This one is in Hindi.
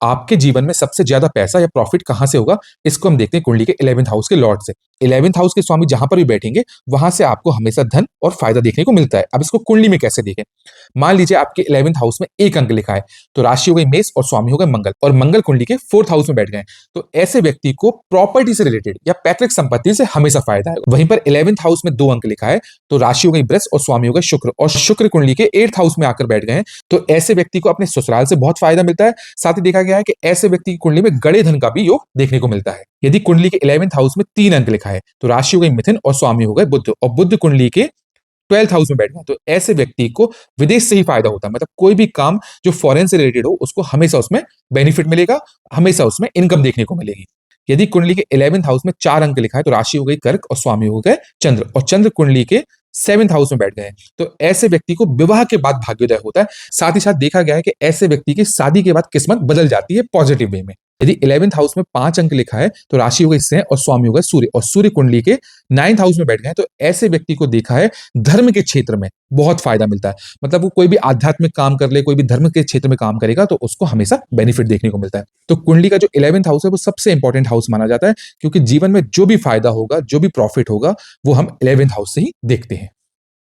आपके जीवन में सबसे ज्यादा पैसा या प्रॉफिट कहां से होगा, इसको हम देखते हैं कुंडली के 11th हाउस के लॉर्ड से। 11th हाउस के स्वामी जहां पर भी बैठेंगे वहां से आपको हमेशा धन और फायदा देखने को मिलता है। अब इसको कुंडली में कैसे देखें? मान लीजिए आपके 11th हाउस में एक अंक लिखा है, तो राशि हो गई मेष और स्वामी हो गए मंगल, और मंगल कुंडली के 4th हाउस में बैठ गए, तो ऐसे व्यक्ति को प्रॉपर्टी से रिलेटेड या पैतृक संपत्ति से हमेशा फायदा है। वहीं पर 11th हाउस में 2 अंक लिखा है, तो राशि हो गई वृष और स्वामी हो गए शुक्र, और शुक्र कुंडली के 8th हाउस में आकर बैठ गए हैं, तो ऐसे व्यक्ति को अपने ससुराल से बहुत फायदा मिलता है। साथ ही देखा गया है कि ऐसे व्यक्ति की कुंडली में गड़े धन का भी योग देखने को मिलता है। यदि कुंडली के 11th हाउस में 3 अंक लिखा है, तो राशि हो गई मिथुन और स्वामी हो गए बुध, और बुध कुंडली के 12th हाउस में बैठ गए, तो ऐसे व्यक्ति को विदेश से ही फायदा होता है। मतलब कोई भी काम जो फॉरेन से रिलेटेड हो उसको हमेशा उसमें बेनिफिट मिलेगा, हमेशा उसमें इनकम देखने को मिलेगी। यदि कुंडली के 11th हाउस में 4 अंक लिखा है, तो राशि हो गई कर्क और स्वामी हो गए चंद्र, और चंद्र कुंडली के 7th हाउस में बैठ गए हैं, तो ऐसे व्यक्ति को विवाह के बाद भाग्योदय होता है। साथ ही साथ देखा गया है कि ऐसे व्यक्ति की शादी के बाद किस्मत बदल जाती है पॉजिटिव वे में। यदि 11th हाउस में 5 अंक लिखा है, तो राशि हो गई सिंह और स्वामी हो गए सूर्य, और सूर्य कुंडली के 9th हाउस में बैठ गए, तो ऐसे व्यक्ति को देखा है धर्म के क्षेत्र में बहुत फायदा मिलता है। मतलब वो कोई भी आध्यात्मिक काम कर ले, कोई भी धर्म के क्षेत्र में काम करेगा, तो उसको हमेशा बेनिफिट देखने को मिलता है। तो कुंडली का जो 11th हाउस है वो सबसे इंपॉर्टेंट हाउस माना जाता है, क्योंकि जीवन में जो भी फायदा होगा, जो भी प्रॉफिट होगा, वो हम 11th हाउस से ही देखते हैं।